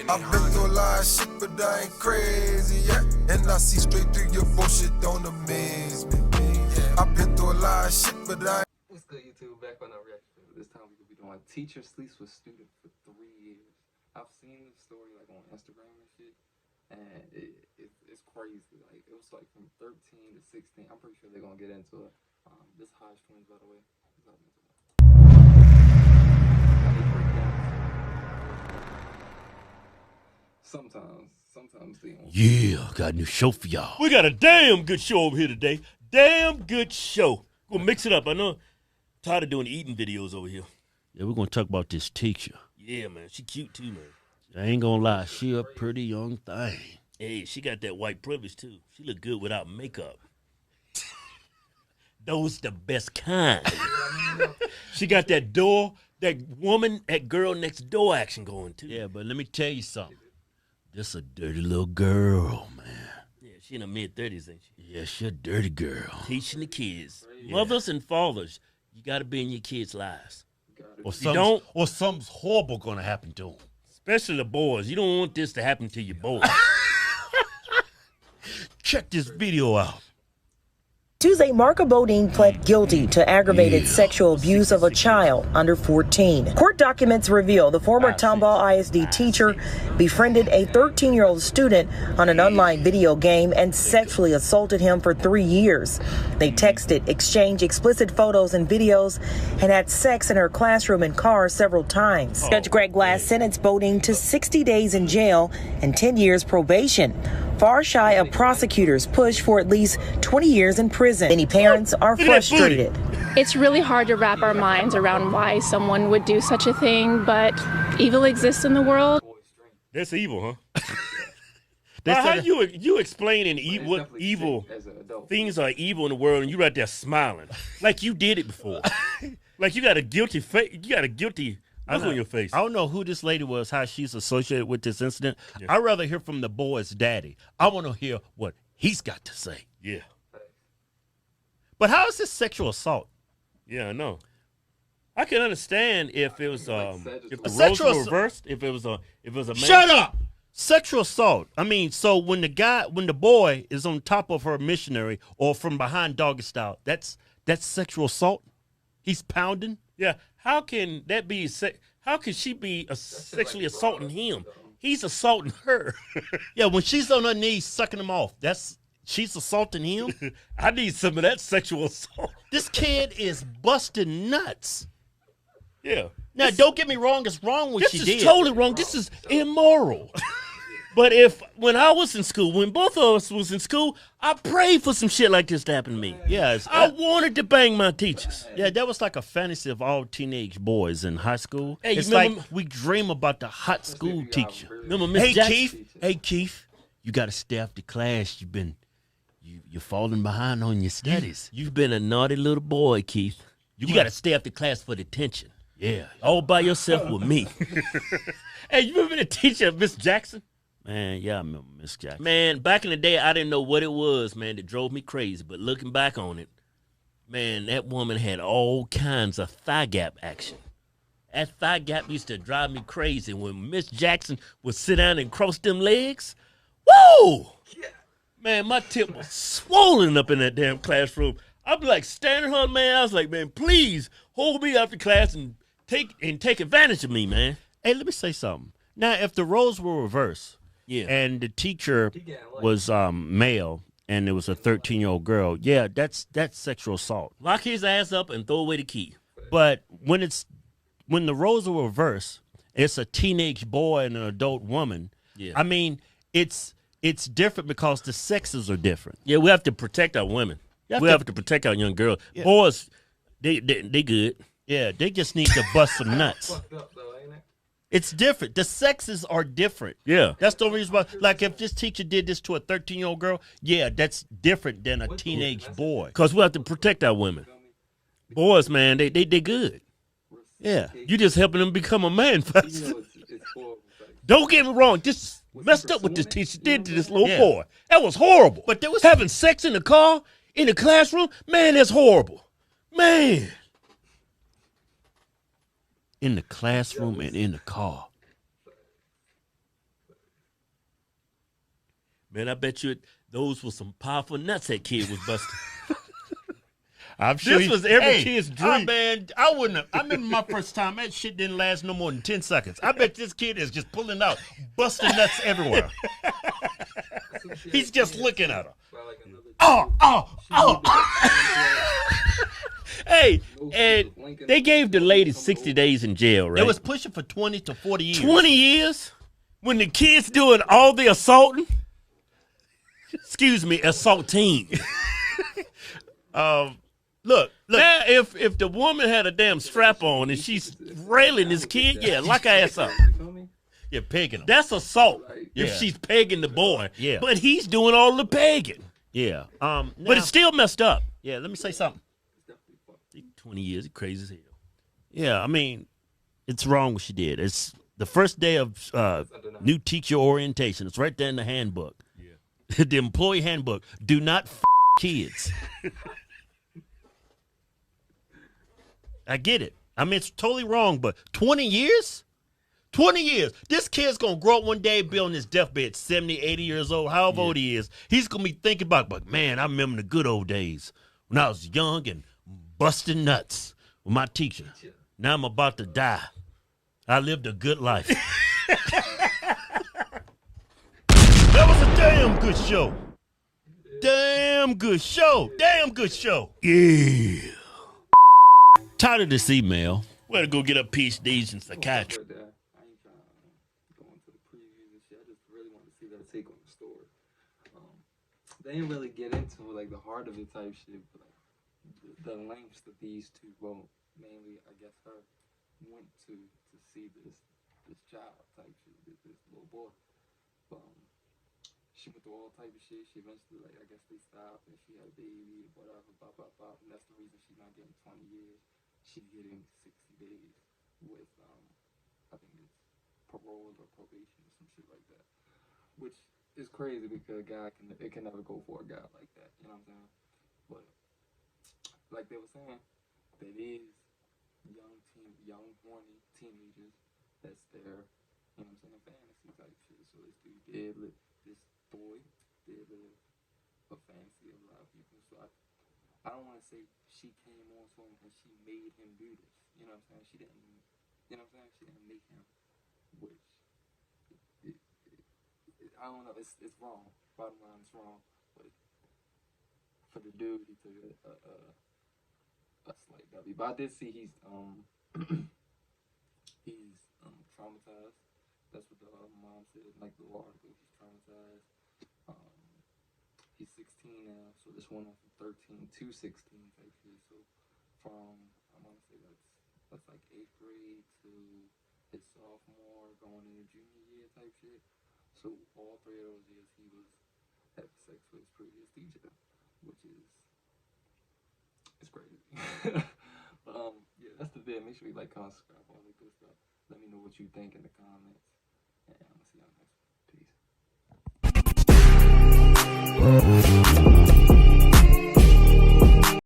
I've been through a lot of shit, but I ain't crazy yet. And I see straight through your bullshit, don't amaze me. I've been through a lot of shit, but I ain't. What's good, YouTube? Back on our reaction. This time we could be doing teacher sleeps with student for 3 years. I've seen this story like on Instagram and shit, and it's crazy. Like it was like from 13 to 16. I'm pretty sure they're gonna get into it. This Hodge twins, by the way. Sometimes they don't. Yeah, got a new show for y'all. We got a damn good show over here today. Damn good show. We'll mix it up. I know. Tired of doing eating videos over here. Yeah, we're gonna talk about this teacher. Yeah, man. She cute too, man. I ain't gonna lie, she a pretty young thing. Hey, she got that white privilege too. She look good without makeup. Those the best kind. She got that girl next door action going too. Yeah, but let me tell you something. This a dirty little girl, man. Yeah, she in her mid-30s, ain't she? Yeah, she a dirty girl. Teaching the kids. Yeah. Mothers and fathers, you got to be in your kids' lives. Or something's horrible gonna happen to them. Especially the boys. You don't want this to happen to your boys. Check this video out. Tuesday, Marka Bodine pled guilty to aggravated sexual abuse of a child under 14. Court documents reveal the former Tomball ISD teacher befriended a 13-year-old student on an online video game and sexually assaulted him for 3 years. They texted, exchanged explicit photos and videos, and had sex in her classroom and car several times. Judge Greg Glass sentenced Bodine to 60 days in jail and 10 years probation. Far shy of prosecutors' push for at least 20 years in prison. Many parents are frustrated. It's really hard to wrap our minds around why someone would do such a thing, but evil exists in the world. That's evil, huh? How you explaining evil things are evil in the world, and you right there smiling like you did it before, like you got a guilty face. You got a guilty look on your face. I don't know who this lady was, how she's associated with this incident. Yeah. I'd rather hear from the boy's daddy. I want to hear what he's got to say. Yeah. But how is this sexual assault? Yeah, I know. I can understand if it was if the roles were reversed, if it was a man. Shut up. Sexual assault. I mean, so when the boy is on top of her missionary or from behind doggy style, that's sexual assault. He's pounding. Yeah. How can that be? How can she be sexually assaulting him? He's assaulting her. Yeah, when she's on her knees sucking him off, she's assaulting him. I need some of that sexual assault. This kid is busting nuts. Yeah. Now, don't get me wrong. It's wrong what she did. This is totally wrong. This is immoral. But when I was in school, when both of us was in school, I prayed for some shit like this to happen to me. Yeah, I wanted to bang my teachers. Yeah, that was like a fantasy of all teenage boys in high school. Hey, it's like we dream about the hot school teacher. Remember Miss Jackson? Keith? Hey, Keith, you got to stay after class. You're falling behind on your studies. You've been a naughty little boy, Keith. You got to stay after class for detention. Yeah. All by yourself with me. Hey, you remember the teacher, Miss Jackson? Man, yeah, I remember Miss Jackson. Man, back in the day, I didn't know what it was, man, that drove me crazy. But looking back on it, man, that woman had all kinds of thigh gap action. That thigh gap used to drive me crazy. When Miss Jackson would sit down and cross them legs, whoa! Man, my tip was swollen up in that damn classroom. I'd be like standing her, man. I was like, man, please hold me after class and take advantage of me, man. Hey, let me say something. Now, if the roles were reversed, yeah, and the teacher was male and it was a 13-year-old girl, yeah, that's sexual assault. Lock his ass up and throw away the key. But when the roles are reversed, it's a teenage boy and an adult woman. Yeah. I mean, it's different because the sexes are different. Yeah, we have to protect our women. We have to protect our young girls. Yeah. Boys, they good. Yeah, they just need to bust some nuts. It's different. The sexes are different. Yeah. That's the reason why. Like, if this teacher did this to a 13-year-old girl, yeah, that's different than a teenage boy. Because we have to protect our women. Boys, man, they good. Yeah. You just helping them become a man faster. Don't get me wrong. This messed up what this teacher did to this little boy. That was horrible. But there was having sex in the car, in the classroom. Man, that's horrible. Man. In the classroom and in the car. Man, I bet you those were some powerful nuts that kid was busting. I'm sure This was every kid's dream. Man, I wouldn't have. I remember my first time. That shit didn't last no more than 10 seconds. I bet this kid is just pulling out, busting nuts everywhere. He's just looking at her. Hey, and they gave the lady 60 days in jail, right? It was pushing for 20 to 40 years. 20 years? When the kid's doing all the assaulting? Excuse me, assaulting. Look. Now, if the woman had a damn strap on and she's railing this kid, yeah, lock her ass up. You're pegging him. That's assault Yeah. if she's pegging the boy. Yeah. But he's doing all the pegging. Yeah. But it's still messed up. yeah. Let me say something. 20 years, it's crazy as hell. Yeah, I mean, it's wrong what she did. It's the first day of new teacher orientation. It's right there in the handbook. Yeah. The employee handbook. Do not kids. I get it. I mean, it's totally wrong, but 20 years? 20 years. This kid's going to grow up one day, be on his deathbed, 70, 80 years old, however old he is. He's going to be thinking about, but man, I remember the good old days when I was young and busting nuts with my teacher. Now I'm about to die. I lived a good life. That was a damn good show. Damn good show. Damn good show. Yeah. Tired of this email. We're going to go get our PhDs in psychiatry. Right there. I ain't trying to go into the previews and shit. I just really want to see their take on the story. They didn't really get into like the heart of it type shit, but like the lengths that these two, well, mainly I guess her, went to see this child type shit, this little boy. She went through all type of shit. She eventually, like, I guess they stopped and she had a baby, whatever, blah, blah, blah. And that's the reason she's not getting 20 years. She's getting 60 days with, I think it's parole or probation or some shit like that. Which is crazy because it can never go for a guy like that, you know what I'm saying? But, like they were saying, that is young, horny teenagers that's their, you know what I'm saying, fantasy type shit. So this dude did live, this boy did live a fantasy of a lot of people. So I don't want to say she came on to him and she made him do this. You know what I'm saying? She didn't, you know what I'm saying? She didn't make him, which, I don't know, it's wrong. Bottom line, it's wrong. But for the dude, he took a slight W. But I did see he's traumatized. That's what the mom said, like the article. He's traumatized. He's 16 now, so this went on from 13 to 16 type shit. So from, I want to say that's like 8th grade to his sophomore, going into junior year type shit. So all 3 of those years he was having sex with his previous teacher, which is, it's crazy. Yeah, that's the vid. Make sure you like, comment, subscribe, all that good stuff. Let me know what you think in the comments, and I'm gonna see y'all next one.